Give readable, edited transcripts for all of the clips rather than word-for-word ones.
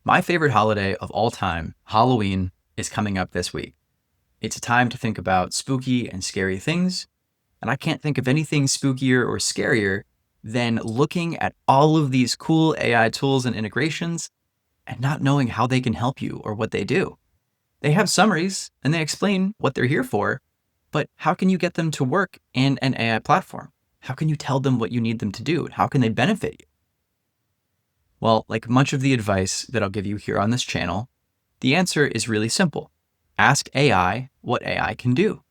My favorite holiday of all time, Halloween, is coming up this week. It's a time to think about spooky and scary things, and I can't think of anything spookier or scarier than looking at all of these cool AI tools and integrations and not knowing how they can help you or what they do. They have summaries and they explain what they're here for, but how can you get them to work in an AI platform? How can you tell them what you need them to do? How can they benefit you? Well, like much of the advice that I'll give you here on this channel, the answer is really simple. Ask AI what AI can do.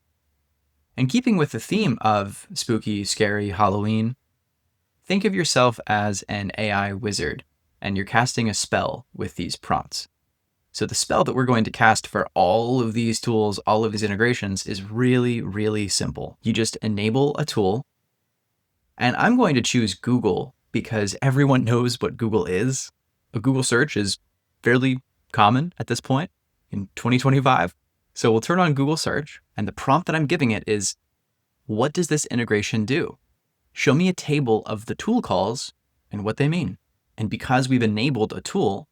And keeping with the theme of spooky, scary Halloween, think of yourself as an AI wizard, and you're casting a spell with these prompts. So the spell that we're going to cast for all of these tools, all of these integrations is really, really simple. You just enable a tool, and I'm going to choose Google because everyone knows what Google is. A Google search is fairly common at this point in 2025. So we'll turn on Google search, and the prompt that I'm giving it is, what does this integration do? Show me a table of the tool calls and what they mean. And because we've enabled a tool,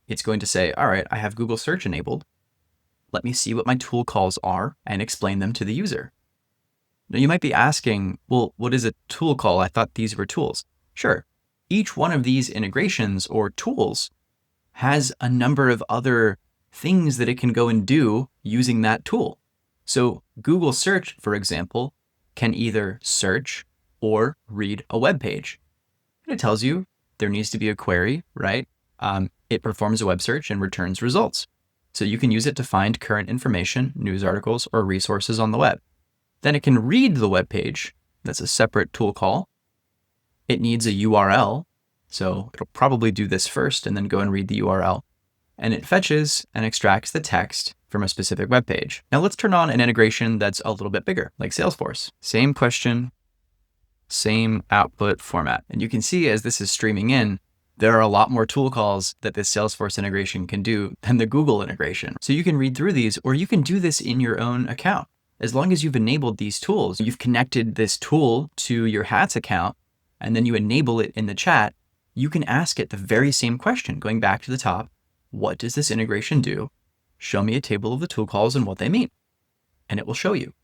it's going to say, all right, I have Google search enabled. Let me see what my tool calls are and explain them to the user. Now you might be asking, well, what is a tool call? I thought these were tools. Sure, each one of these integrations or tools has a number of other things that it can go and do using that tool. So Google search, for example, can either search or read a web page. And it tells you there needs to be a query, right? It performs a web search and returns results. So you can use it to find current information, news articles, or resources on the web. Then it can read the web page. That's a separate tool call. It needs a URL. So it'll probably do this first and then go and read the URL. And it fetches and extracts the text from a specific web page. Now let's turn on an integration that's a little bit bigger, like Salesforce. Same question, same output format. And you can see as this is streaming in, there are a lot more tool calls that this Salesforce integration can do than the Google integration. So you can read through these, or you can do this in your own account. As long as you've enabled these tools, you've connected this tool to your Hatz account, and then you enable it in the chat, you can ask it the very same question, going back to the top. What does this integration do? Show me a table of the tool calls and what they mean. And it will show you.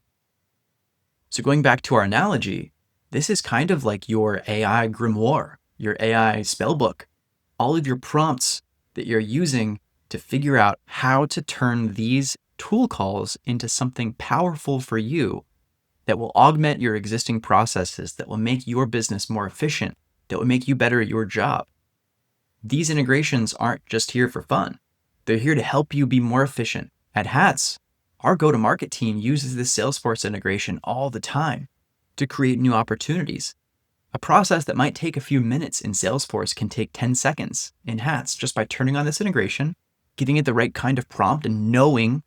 So going back to our analogy, this is kind of like your AI grimoire, your AI spellbook, all of your prompts that you're using to figure out how to turn these tool calls into something powerful for you that will augment your existing processes, that will make your business more efficient, that will make you better at your job. These integrations aren't just here for fun. They're here to help you be more efficient. At Hatz, our go-to-market team uses this Salesforce integration all the time to create new opportunities. A process that might take a few minutes in Salesforce can take 10 seconds in Hatz just by turning on this integration, giving it the right kind of prompt, and knowing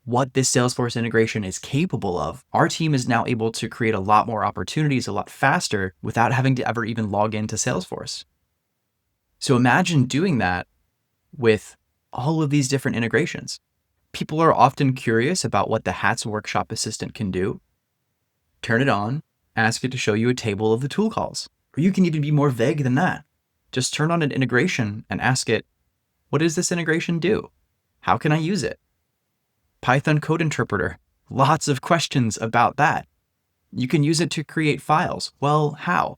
what this Salesforce integration is capable of. Our team is now able to create a lot more opportunities a lot faster without having to ever even log into Salesforce. So imagine doing that with all of these different integrations. People are often curious about what the Hatz Workshop Assistant can do. Turn it on, ask it to show you a table of the tool calls. Or you can even be more vague than that. Just turn on an integration and ask it, what does this integration do? How can I use it? Python code interpreter, lots of questions about that. You can use it to create files. Well, how?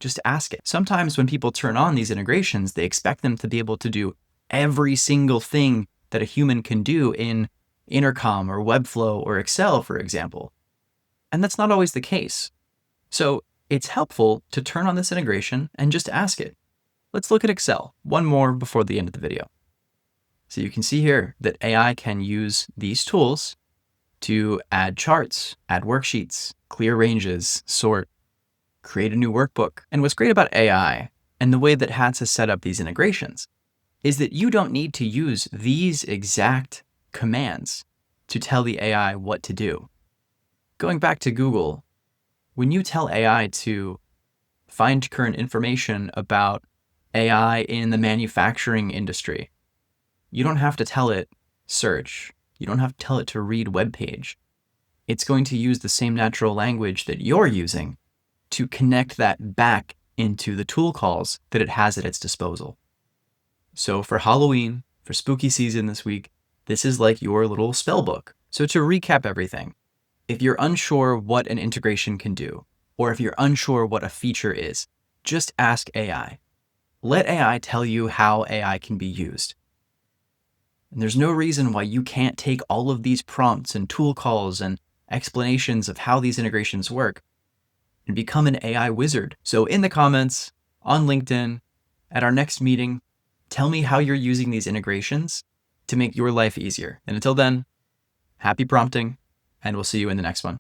Just ask it. Sometimes when people turn on these integrations, they expect them to be able to do every single thing that a human can do in Intercom or Webflow or Excel, for example. And that's not always the case. So it's helpful to turn on this integration and just ask it. Let's look at Excel, one more before the end of the video. So you can see here that AI can use these tools to add charts, add worksheets, clear ranges, sort, create a new workbook. And what's great about AI and the way that Hatz has set up these integrations is that you don't need to use these exact commands to tell the AI what to do. Going back to Google, when you tell AI to find current information about AI in the manufacturing industry, you don't have to tell it search. You don't have to tell it to read web page. It's going to use the same natural language that you're using to connect that back into the tool calls that it has at its disposal. So for Halloween, for spooky season this week, this is like your little spell book. So to recap everything, if you're unsure what an integration can do, or if you're unsure what a feature is, just ask AI. Let AI tell you how AI can be used. And there's no reason why you can't take all of these prompts and tool calls and explanations of how these integrations work and become an AI wizard. So in the comments, on LinkedIn, at our next meeting, tell me how you're using these integrations to make your life easier. And until then, happy prompting, and we'll see you in the next one.